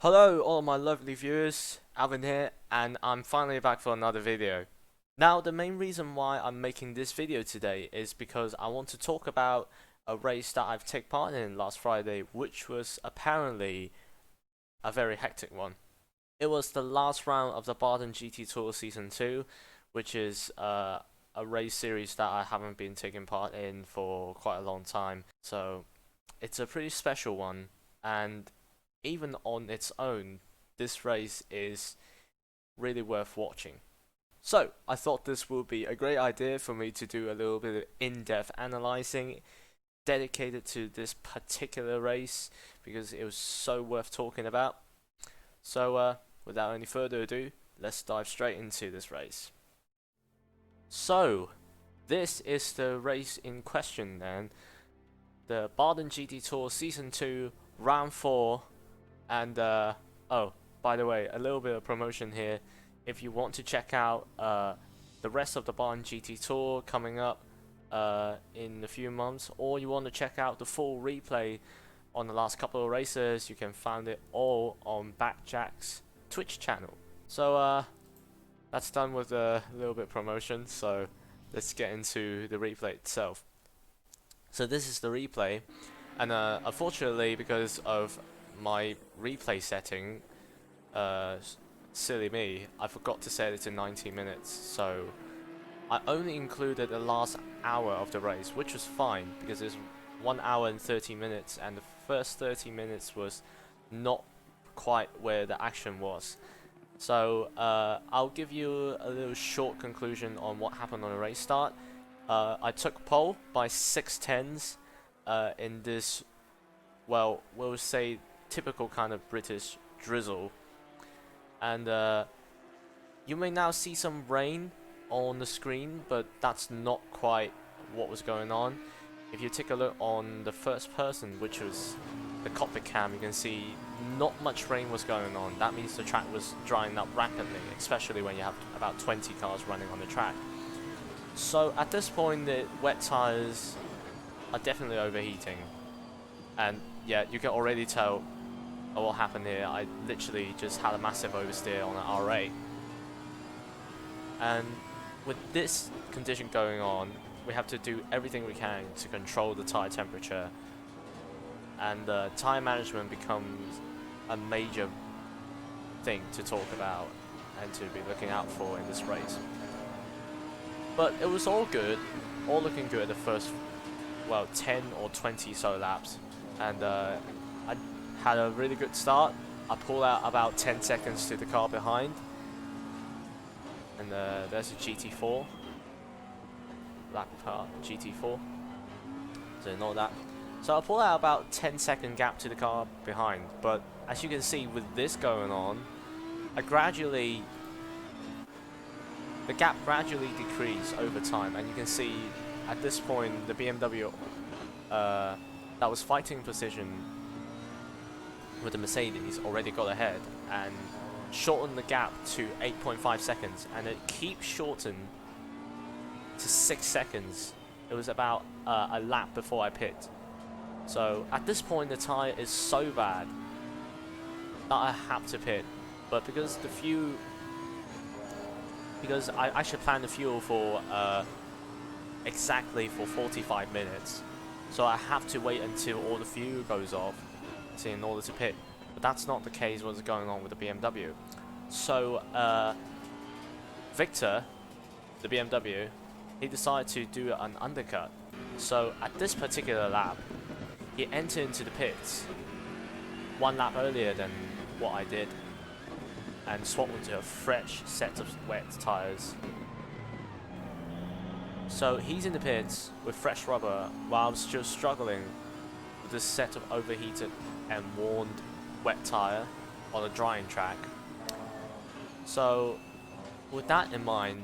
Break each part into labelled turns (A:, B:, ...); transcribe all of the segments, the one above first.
A: Hello all my lovely viewers, Alvin here, and I'm finally back for another video. Now the main reason why I'm making this video today is because I want to talk about a race that I've taken part in last Friday, which was apparently a very hectic one. It was the last round of the Baden GT Tour Season 2, which is a race series that I haven't been taking part in for quite a long time, so it's a pretty special one, and even on its own, this race is really worth watching. So, I thought this would be a great idea for me to do a little bit of in-depth analyzing dedicated to this particular race because it was so worth talking about. So, without any further ado, let's dive straight into this race. So, this is the race in question then. The Baden GT Tour Season 2 Round 4. And oh, by the way, a little bit of promotion here. If you want to check out the rest of the Baden GT Tour coming up in a few months, or you want to check out the full replay on the last couple of races, you can find it all on Jack's Twitch channel. So that's done with a little bit of promotion, so let's get into the replay itself. So this is the replay, and unfortunately, because of my replay setting, silly me, I forgot to set it to 90 minutes, so I only included the last hour of the race, which was fine because it's 1 hour and 30 minutes, and the first 30 minutes was not quite where the action was. So I'll give you a little short conclusion on what happened on the race start. I took pole by 6/10 in this, well, we'll say typical kind of British drizzle, and you may now see some rain on the screen, but that's not quite what was going on. If you take a look on the first person, which was the cockpit cam, you can see not much rain was going on. That means the track was drying up rapidly, especially when you have about 20 cars running on the track. So at this point, the wet tires are definitely overheating, and yeah, you can already tell what happened here. I literally just had a massive oversteer on an R8, and with this condition going on, we have to do everything we can to control the tire temperature, and tire management becomes a major thing to talk about and to be looking out for in this race. But it was all good, all looking good the first, well, 10 or 20 so laps, and I had a really good start. I pulled out about 10 seconds to the car behind, and there's a GT4, black car GT4, so ignore that. So I pulled out about 10-second gap to the car behind, but as you can see with this going on, the gap gradually decreased over time, and you can see at this point the BMW that was fighting position with the Mercedes already got ahead and shortened the gap to 8.5 seconds, and it keeps shortened to 6 seconds. It was about a lap before I pit. So at this point the tire is so bad that I have to pit, but because I actually planned the fuel for exactly for 45 minutes, so I have to wait until all the fuel goes off in order to pit. But that's not the case what's going on with the BMW. So Victor, the BMW, he decided to do an undercut. So at this particular lap, he entered into the pits 1 lap earlier than what I did, and swapped into a fresh set of wet tires. So he's in the pits with fresh rubber, while I'm still struggling with this set of overheated and worn wet tire on a drying track. So with that in mind,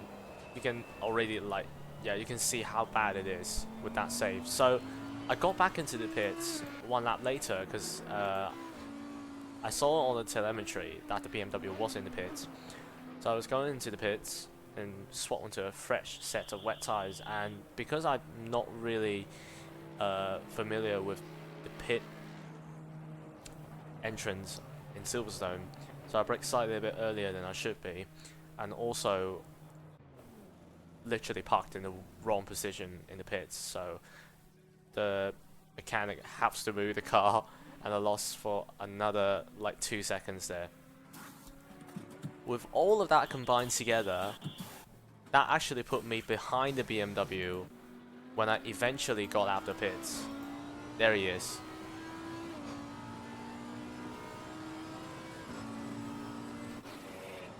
A: you can already you can see how bad it is with that save. So I got back into the pits 1 lap later because I saw on the telemetry that the BMW was in the pits. So I was going into the pits and swapped onto a fresh set of wet tires, and because I'm not really familiar with the pit entrance in Silverstone, so I braked slightly a bit earlier than I should be, and also literally parked in the wrong position in the pits, so the mechanic has to move the car, and I lost for another like 2 seconds there. With all of that combined together, that actually put me behind the BMW when I eventually got out of the pits. There he is.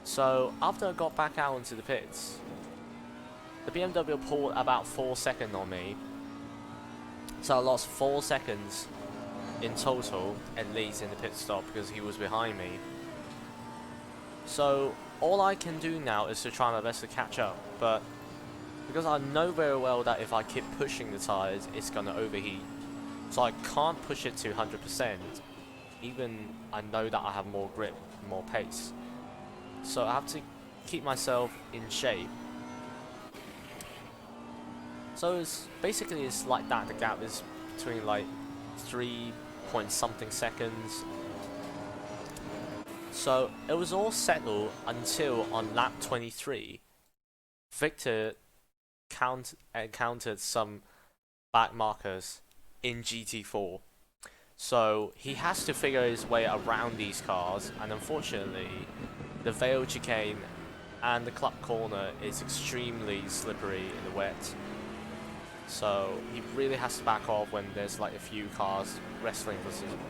A: So after I got back out into the pits, the BMW pulled about 4 seconds on me. So I lost 4 seconds in total, at least in the pit stop, because he was behind me. So all I can do now is to try my best to catch up, but because I know very well that if I keep pushing the tires, it's gonna overheat. So I can't push it to 100%, even I know that I have more grip, more pace. So I have to keep myself in shape. So it's basically it's like that. The gap is between like 3 point something seconds. So it was all settled until on lap 23, Victor encountered some back markers in GT4. So he has to figure his way around these cars, and unfortunately, the Vale chicane and the club corner is extremely slippery in the wet. So he really has to back off when there's like a few cars wrestling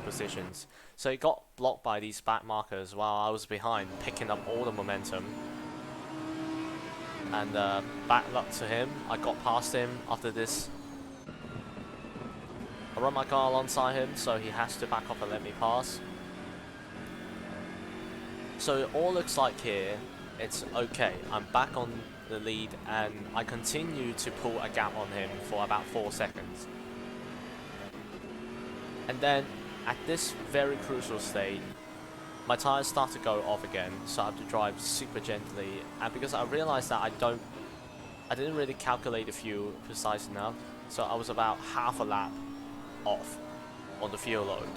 A: positions. So he got blocked by these back markers while I was behind, picking up all the momentum. And bad luck to him, I got past him after this. I run my car alongside him, so he has to back off and let me pass. So it all looks like here, it's okay. I'm back on the lead, and I continue to pull a gap on him for about 4 seconds. And then, at this very crucial stage, my tires start to go off again, so I have to drive super gently. And because I realized that I didn't really calculate the fuel precise enough, so I was about half a lap off on the fuel load.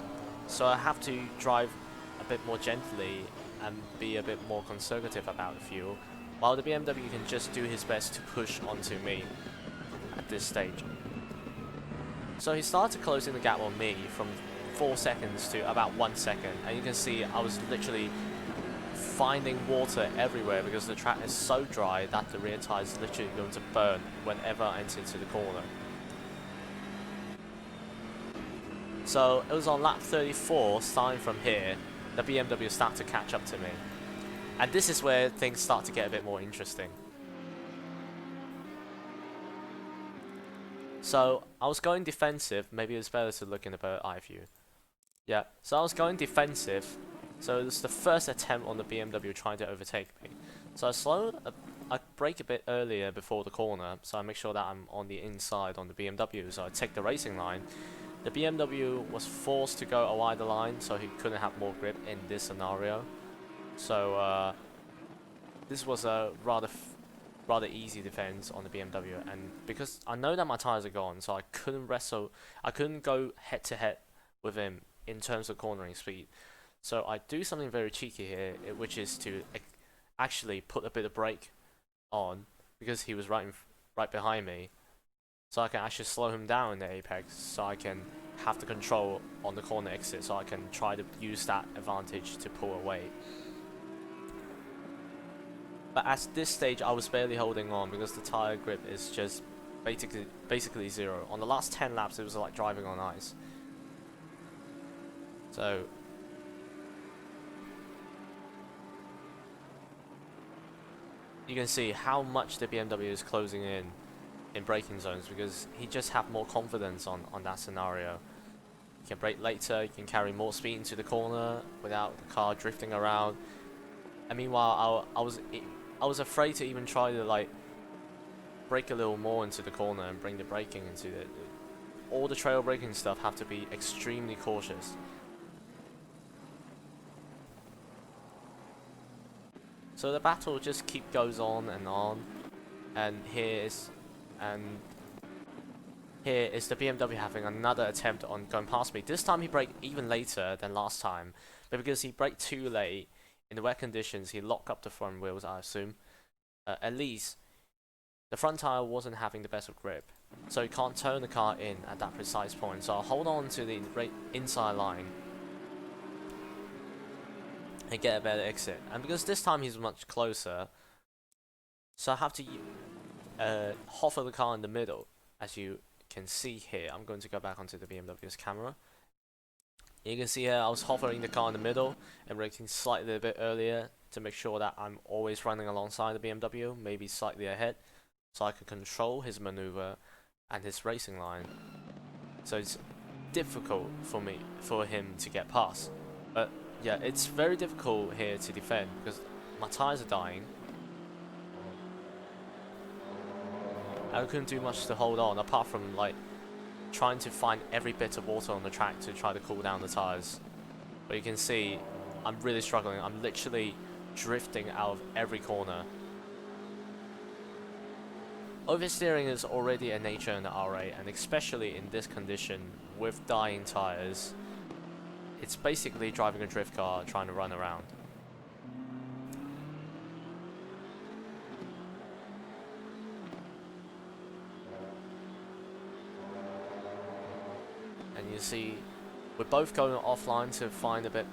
A: So I have to drive a bit more gently and be a bit more conservative about the fuel, while the BMW can just do his best to push onto me at this stage. So he started closing the gap on me from 4 seconds to about 1 second, and you can see I was literally finding water everywhere because the track is so dry that the rear tire is literally going to burn whenever I enter into the corner. So it was on lap 34, starting from here, the BMW started to catch up to me. And this is where things start to get a bit more interesting. So I was going defensive, maybe it's better to look in the bird eye view. Yeah, so I was going defensive, so it was the first attempt on the BMW trying to overtake me. So I brake a bit earlier before the corner, so I make sure that I'm on the inside on the BMW, so I take the racing line. The BMW was forced to go a wider line, so he couldn't have more grip in this scenario. So this was a rather easy defense on the BMW, and because I know that my tires are gone, so I couldn't go head to head with him in terms of cornering speed. So I do something very cheeky here, which is to actually put a bit of brake on because he was right behind me, so I can actually slow him down in the apex, so I can have the control on the corner exit, so I can try to use that advantage to pull away. But at this stage, I was barely holding on because the tire grip is just basically zero. On the last 10 laps, it was like driving on ice. So you can see how much the BMW is closing in braking zones, because he just have more confidence on that scenario. You can brake later, you can carry more speed into the corner without the car drifting around. And meanwhile, I was afraid to even try to like brake a little more into the corner and bring the braking into it. All the trail braking stuff have to be extremely cautious. So the battle just goes on, and here is the BMW having another attempt on going past me. This time he braked even later than last time, but because he braked too late in the wet conditions, he locked up the front wheels, I assume. At least the front tire wasn't having the best of grip, so he can't turn the car in at that precise point. So I'll hold on to the inside line and get a better exit. And because this time he's much closer, so I have to hover the car in the middle. As you can see here, I'm going to go back onto the BMW's camera. You can see here I was hovering the car in the middle and braking slightly a bit earlier to make sure that I'm always running alongside the BMW, maybe slightly ahead, so I can control his maneuver and his racing line. So it's difficult for him to get past. But yeah, it's very difficult here to defend because my tires are dying. I couldn't do much to hold on apart from like trying to find every bit of water on the track to try to cool down the tires. But you can see I'm really struggling. I'm literally drifting out of every corner. Oversteering is already a nature in the R8, and especially in this condition with dying tires, it's basically driving a drift car trying to run around. And you see, we're both going offline to find a bit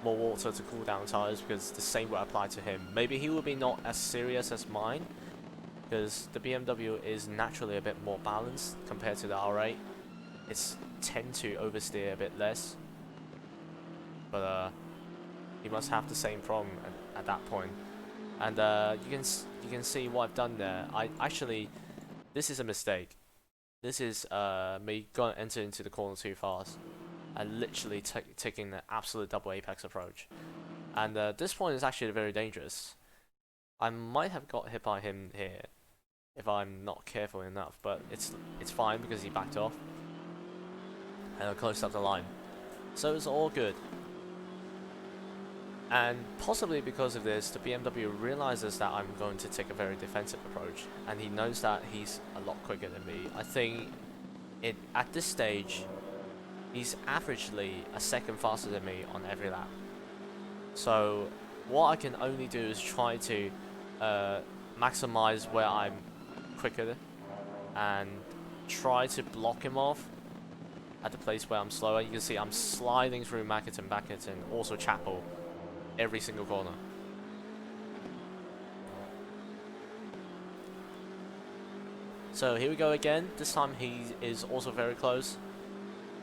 A: more water to cool down tires because the same will apply to him. Maybe he will be not as serious as mine because the BMW is naturally a bit more balanced compared to the R8. It's tend to oversteer a bit less, but he must have the same problem at that point. And you can see what I've done there. This is a mistake. This is me going to enter into the corner too fast and literally taking the absolute double apex approach. And this point is actually very dangerous. I might have got hit by him here if I'm not careful enough, but it's fine because he backed off and I closed up the line. So it's all good. And possibly because of this, the BMW realizes that I'm going to take a very defensive approach, and he knows that he's a lot quicker than me. I think at this stage, he's averagely a second faster than me on every lap. So what I can only do is try to maximize where I'm quicker and try to block him off at the place where I'm slower. You can see I'm sliding through Mackerton, also Chapel, every single corner. So here we go again. This time he is also very close,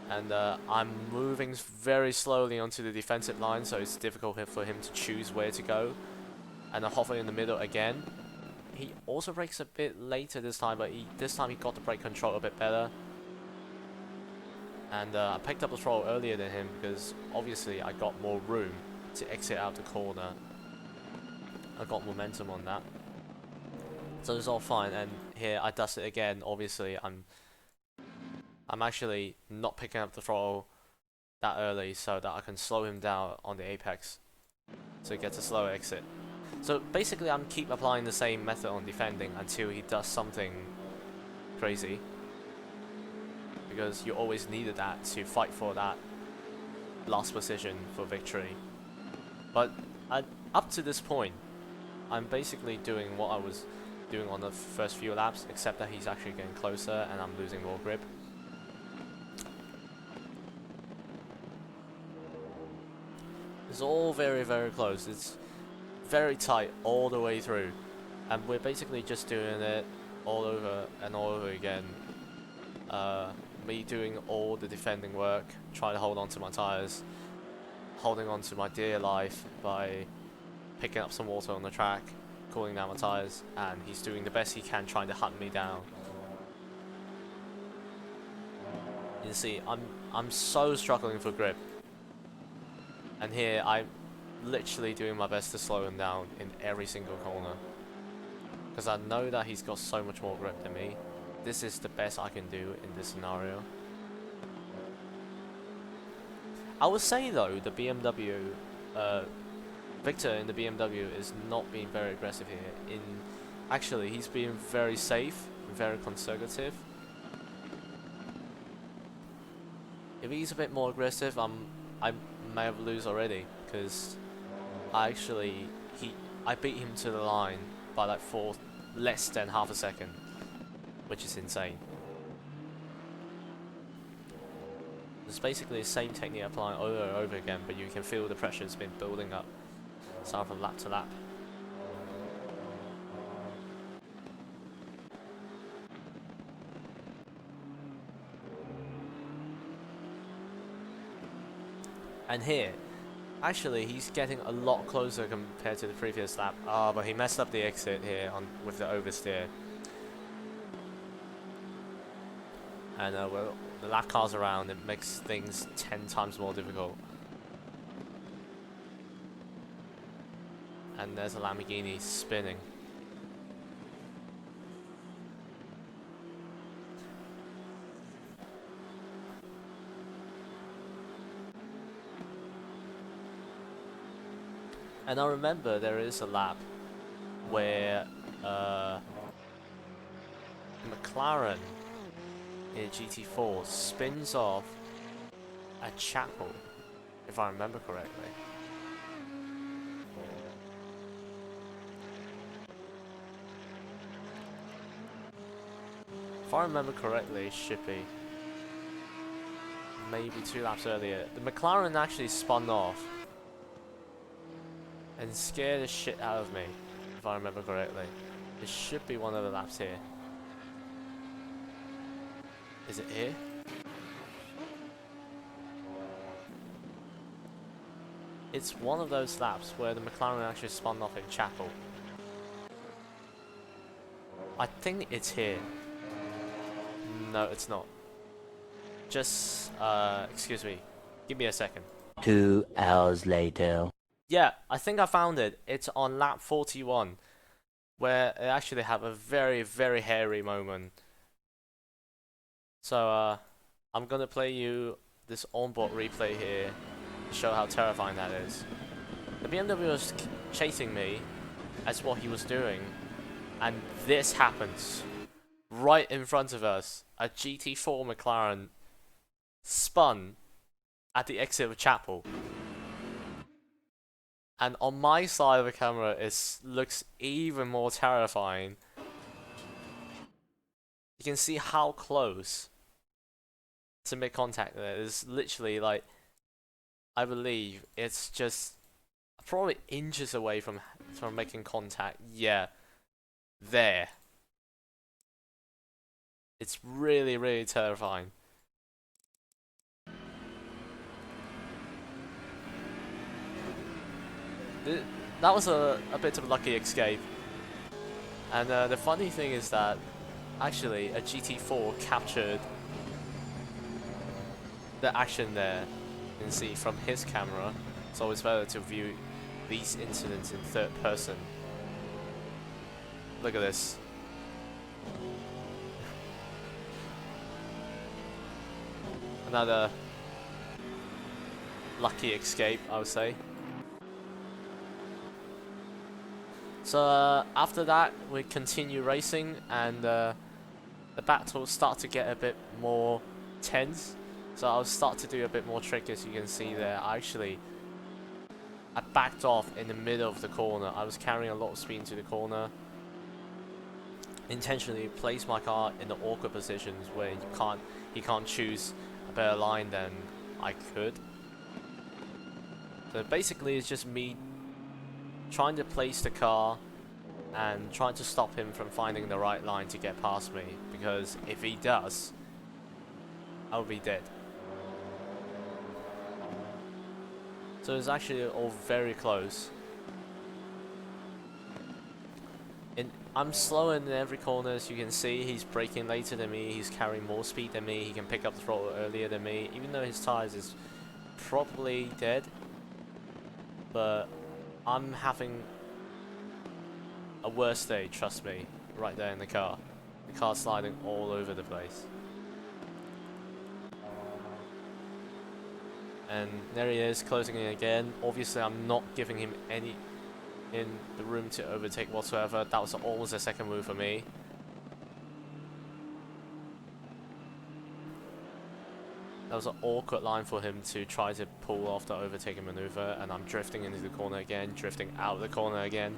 A: and I'm moving very slowly onto the defensive line, so it's difficult for him to choose where to go. And I hover in the middle again. He also brakes a bit later this time, but this time he got the brake control a bit better. And I picked up the throttle earlier than him because obviously I got more room to exit out the corner. I got momentum on that, so it's all fine. And here I dust it again. Obviously I'm actually not picking up the throttle that early so that I can slow him down on the apex so he gets a slower exit. So basically I'm keep applying the same method on defending until he does something crazy, because you always needed that to fight for that last position for victory. But up to this point, I'm basically doing what I was doing on the first few laps, except that he's actually getting closer and I'm losing more grip. It's all very, very close. It's very tight all the way through, and we're basically just doing it all over and all over again. Me doing all the defending work, trying to hold on to my tires, holding on to my dear life by picking up some water on the track, cooling down my tires, and he's doing the best he can trying to hunt me down. You see, I'm so struggling for grip, and here I'm literally doing my best to slow him down in every single corner, because I know that he's got so much more grip than me. This is the best I can do in this scenario. I would say though, the BMW, Victor in the BMW is not being very aggressive here. Actually, he's being very safe, very conservative. If he's a bit more aggressive, I may have lose already, because I beat him to the line by like less than half a second, which is insane. It's basically the same technique applying over and over again, but you can feel the pressure's been building up, starting from lap to lap. And here, actually, he's getting a lot closer compared to the previous lap. But he messed up the exit here with the oversteer. And well, the lap car's around, it makes things 10 times more difficult. And there's a Lamborghini spinning. And I remember there is a lap where McLaren in GT4 spins off a chapel, if I remember correctly. If I remember correctly, it should be maybe 2 laps earlier. The McLaren actually spun off and scared the shit out of me, if I remember correctly. It should be one of the laps here. Is it here? It's one of those laps where the McLaren actually spun off in chapel. I think it's here. No, it's not. Just, excuse me. Give me a second.
B: 2 hours later.
A: Yeah, I think I found it. It's on lap 41, where they actually have a very, very hairy moment. So, I'm gonna play you this onboard replay here to show how terrifying that is. The BMW was chasing me, that's what he was doing, and this happens right in front of us. A GT4 McLaren spun at the exit of Chapel. And on my side of the camera, it looks even more terrifying. You can see how close to make contact there. It's literally like, I believe it's just probably inches away from making contact. Yeah, there. It's really, really terrifying. That was a bit of a lucky escape. And the funny thing is that actually a GT4 captured the action there. You can see from his camera. It's always better to view these incidents in third person. Look at this. Another lucky escape, I would say. So after that, we continue racing, and the battles start to get a bit more tense. So I'll start to do a bit more trick, as you can see there. I backed off in the middle of the corner. I was carrying a lot of speed into the corner. Intentionally placed my car in the awkward positions where he can't choose a better line than I could. So basically it's just me trying to place the car and trying to stop him from finding the right line to get past me, because if he does, I'll be dead. So it's actually all very close. I'm slower in every corner, as you can see. He's braking later than me, he's carrying more speed than me, he can pick up the throttle earlier than me, even though his tires is probably dead. But I'm having a worse day, trust me, right there in the car. The car's sliding all over the place. And there he is, closing in again. Obviously I'm not giving him any in the room to overtake whatsoever. That was almost a second move for me. That was an awkward line for him to try to pull off the overtaking maneuver, and I'm drifting into the corner again, drifting out of the corner again.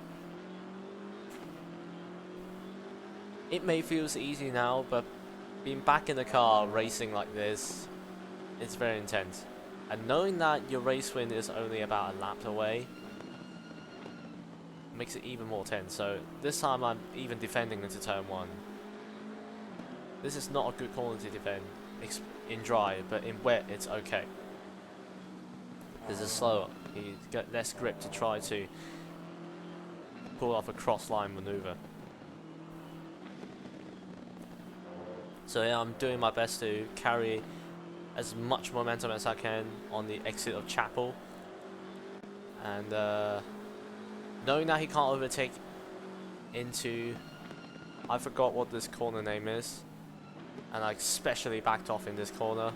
A: It may feel easy now, but being back in the car racing like this, it's very intense. And knowing that your race win is only about a lap away makes it even more tense. So this time I'm even defending into turn 1. This is not a good corner to defend in dry, but in wet it's okay. This is slower. You get less grip to try to pull off a cross line maneuver. So yeah, I'm doing my best to carry as much momentum as I can on the exit of Chapel, and knowing that he can't overtake into, I forgot what this corner name is, and I especially backed off in this corner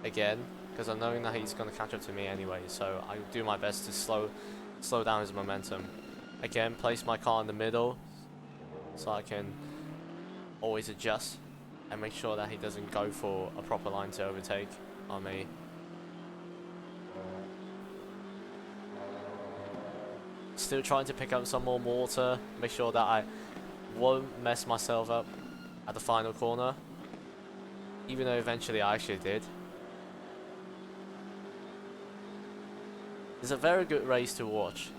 A: again because I'm knowing that he's going to catch up to me anyway, so I do my best to slow down his momentum. Again, place my car in the middle so I can always adjust and make sure that he doesn't go for a proper line to overtake on me. Still trying to pick up some more water, make sure that I won't mess myself up at the final corner, even though eventually I actually did. It's a very good race to watch.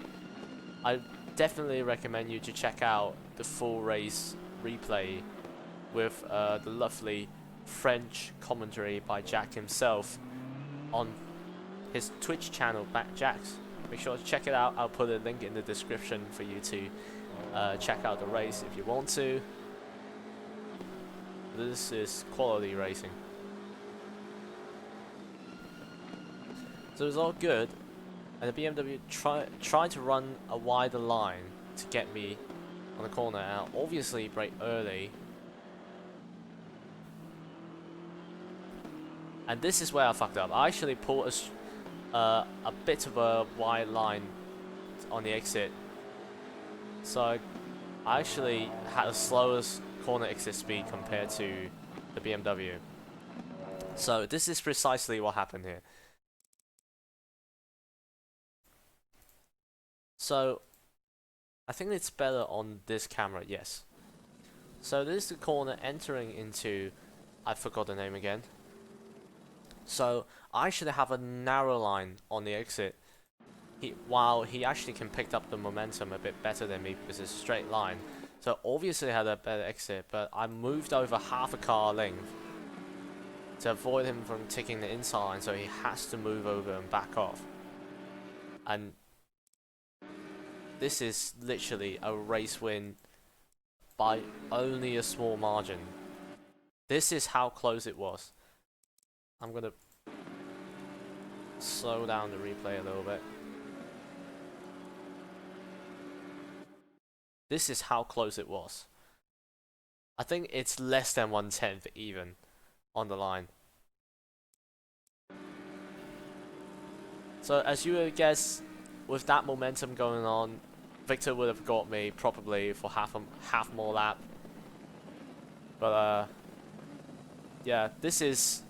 A: I definitely recommend you to check out the full race replay with the lovely French commentary by Jack himself on his Twitch channel, Jax. Make sure to check it out. I'll put a link in the description for you to check out the race if you want to. This is quality racing. So it's all good, and the BMW tried to run a wider line to get me on the corner, and I'll obviously brake early. And this is where I fucked up. I actually pulled a bit of a wide line on the exit, so I actually had the slowest corner exit speed compared to the BMW. So this is precisely what happened here. So I think it's better on this camera, yes. So this is the corner entering into, I forgot the name again. So I should have a narrow line on the exit, while he actually can pick up the momentum a bit better than me because it's a straight line. So obviously I had a better exit, but I moved over half a car length to avoid him from taking the inside line, so he has to move over and back off. And this is literally a race win by only a small margin. This is how close it was. I'm gonna slow down the replay a little bit. This is how close it was. I think it's less than 1/10 even on the line. So as you would guess, with that momentum going on, Victor would have got me probably for half more lap. But yeah, this is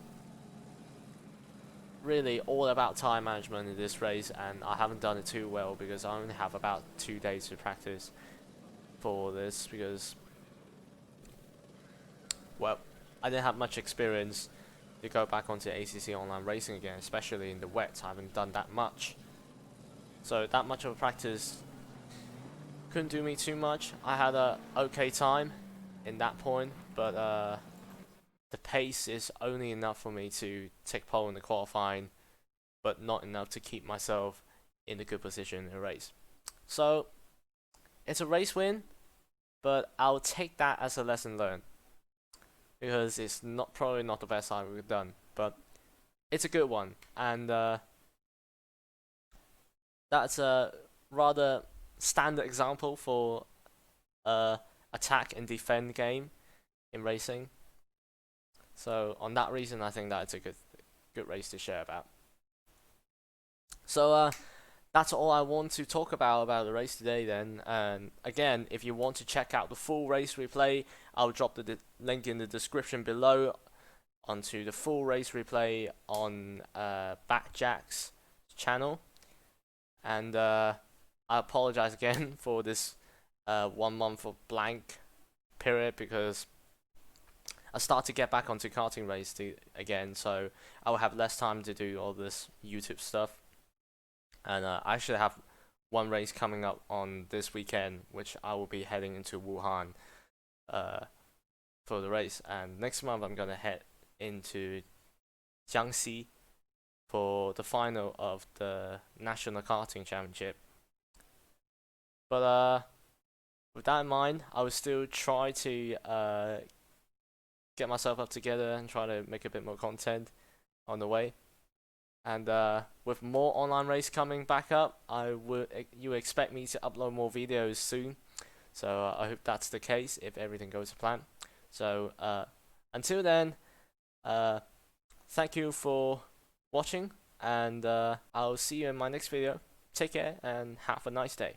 A: really all about time management in this race, and I haven't done it too well because I only have about 2 days to practice for this, because, well, I didn't have much experience to go back onto ACC online racing again, especially in the wet. I haven't done that much, so that much of a practice couldn't do me too much. I had a okay time in that point, but the pace is only enough for me to take pole in the qualifying, but not enough to keep myself in a good position in a race. So it's a race win, but I'll take that as a lesson learned, because it's probably not the best I've done, but it's a good one. And that's a rather standard example for attack and defend game in racing. So on that reason, I think that it's a good race to share about. So that's all I want to talk about the race today then. And again, if you want to check out the full race replay, I'll drop the link in the description below. onto the full race replay on Backjack's channel. And I apologize again for this 1 month of blank period, because I start to get back onto karting race again, so I will have less time to do all this YouTube stuff. And I actually have one race coming up on this weekend, which I will be heading into Wuhan for the race. And next month I'm gonna head into Jiangxi for the final of the National Karting Championship. But with that in mind, I will still try to get myself up together and try to make a bit more content on the way. And with more online race coming back up, you expect me to upload more videos soon. So I hope that's the case if everything goes to plan. So until then, thank you for watching, and I'll see you in my next video. Take care and have a nice day.